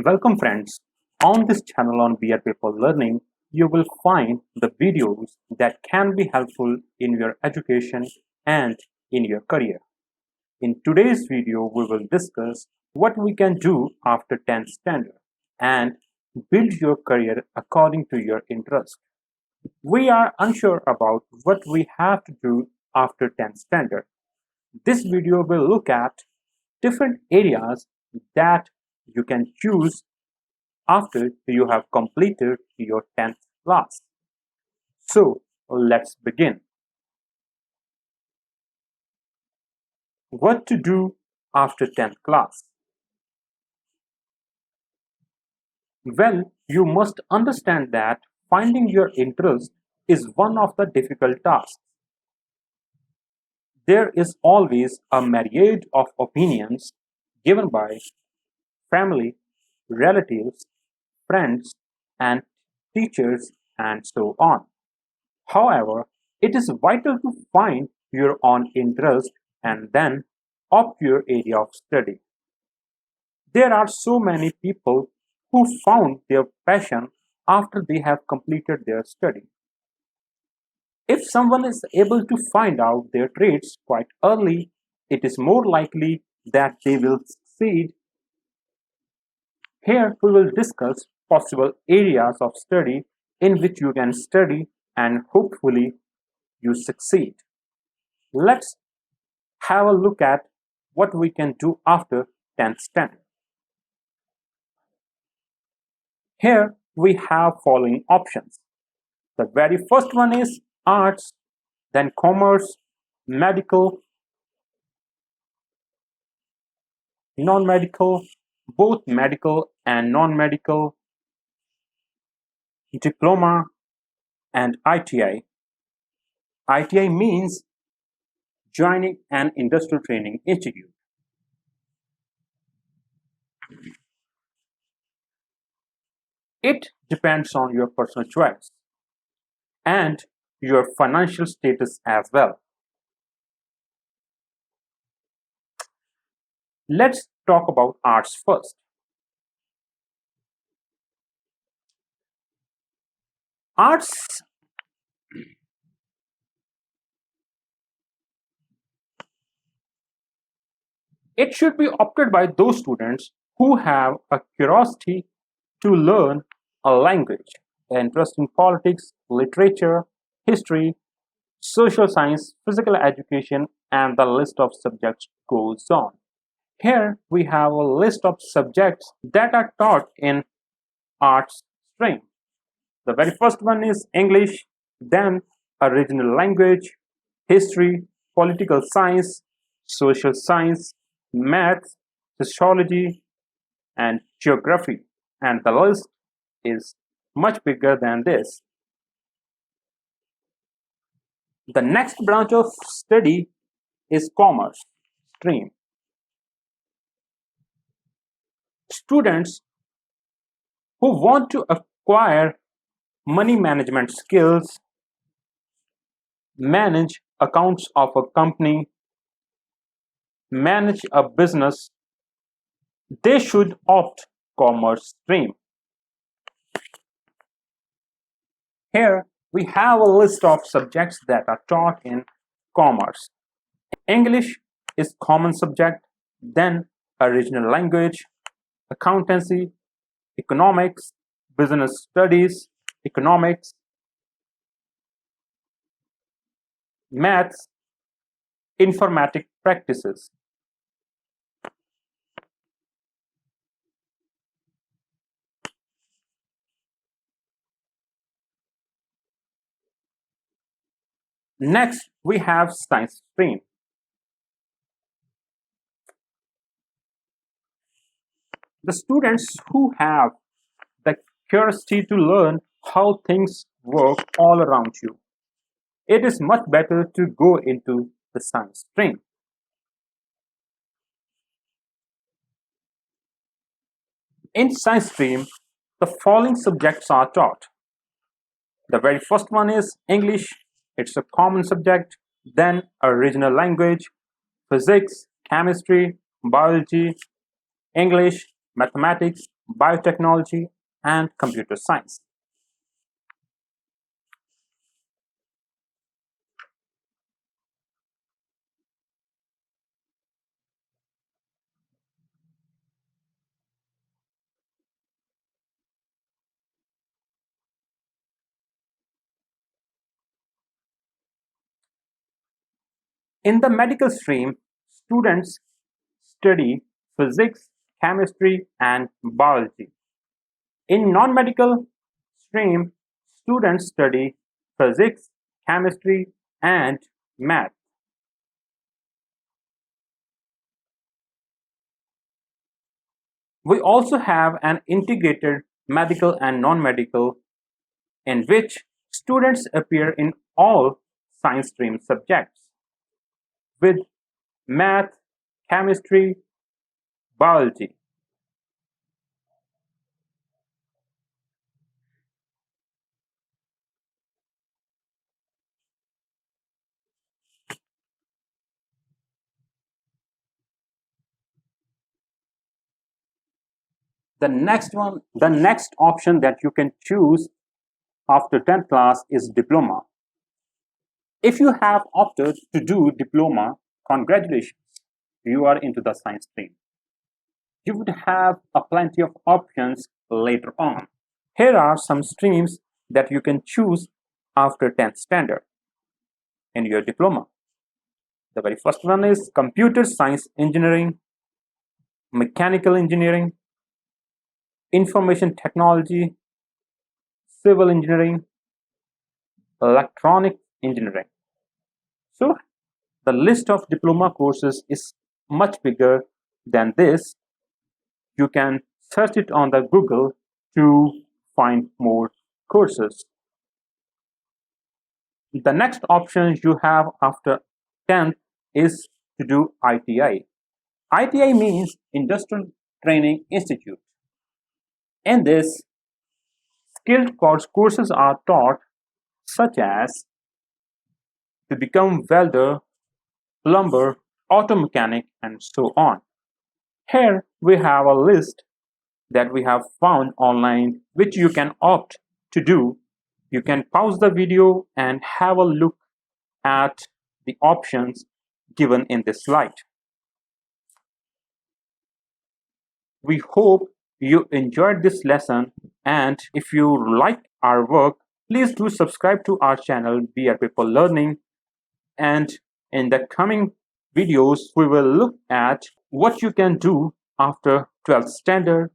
Welcome friends. On this channel on Brpaper Learning, you will find the videos that can be helpful in your education and in your career. In today's video, we will discuss what we can do after 10th standard and build your career according to your interest. We are unsure about what we have to do after 10th standard. This video will look at different areas that you can choose after you have completed your 10th class. So let's begin. What to do after 10th class? Well, you must understand that finding your interest is one of the difficult tasks. There is always a myriad of opinions given by family, relatives, friends, and teachers, and so on. However, it is vital to find your own interest and then opt your area of study. There are so many people who found their passion after they have completed their study. If someone is able to find out their traits quite early, it is more likely that they will succeed. Here we will discuss possible areas of study in which you can study and hopefully you succeed. Let's have a look at what we can do after 10th standard. Here we have following options. The very first one is arts, then commerce, medical, non-medical, both medical and non-medical, diploma, and ITI. ITI means joining an industrial training institute. It depends on your personal choice and your financial status as well. Let's talk about arts first. Arts it should be opted by those students who have a curiosity to learn a language, interest in politics, literature, history, social science, physical education, and the list of subjects goes on. Here we have a list of subjects that are taught in arts stream. The very first one is English, then a regional language, history, political science, social science, maths, sociology, and geography. And the list is much bigger than this. The next branch of study is commerce stream. Students who want to acquire money management skills, manage accounts of a company, manage a business, they should opt commerce stream. Here we have a list of subjects that are taught in commerce. English is common subject, then a regional language, accountancy, economics, business studies, economics, maths, informatic practices. Next, we have science stream. The students who have the curiosity to learn how things work all around you. It is much better to go into the science stream. In science stream, the following subjects are taught. The very first one is English. It's a common subject. Then a regional language, physics, chemistry, biology, English, mathematics, biotechnology, and computer science. In the medical stream, students study physics, chemistry, and biology. In non-medical stream, students study physics, chemistry, and math. We also have an integrated medical and non-medical in which students appear in all science stream subjects with math, chemistry, biology. The next option that you can choose after 10th class is diploma. If you have opted to do diploma, congratulations, you are into the science stream. You would have a plenty of options later on. Here are some streams that you can choose after 10th standard in your diploma. The very first one is computer science engineering, mechanical engineering, information technology, civil engineering, electronic engineering. So the list of diploma courses is much bigger than this. You can search it on the Google to find more courses. The next option you have after 10th is to do ITI. ITI means Industrial Training Institute. In this, skilled courses are taught such as to become welder, plumber, auto mechanic, and so on. Here we have a list that we have found online which you can opt to do. You can pause the video and have a look at the options given in this slide. We hope you enjoyed this lesson, and if you like our work, please do subscribe to our channel Brpaper Learning, and in the coming videos we will look at what you can do after 12th standard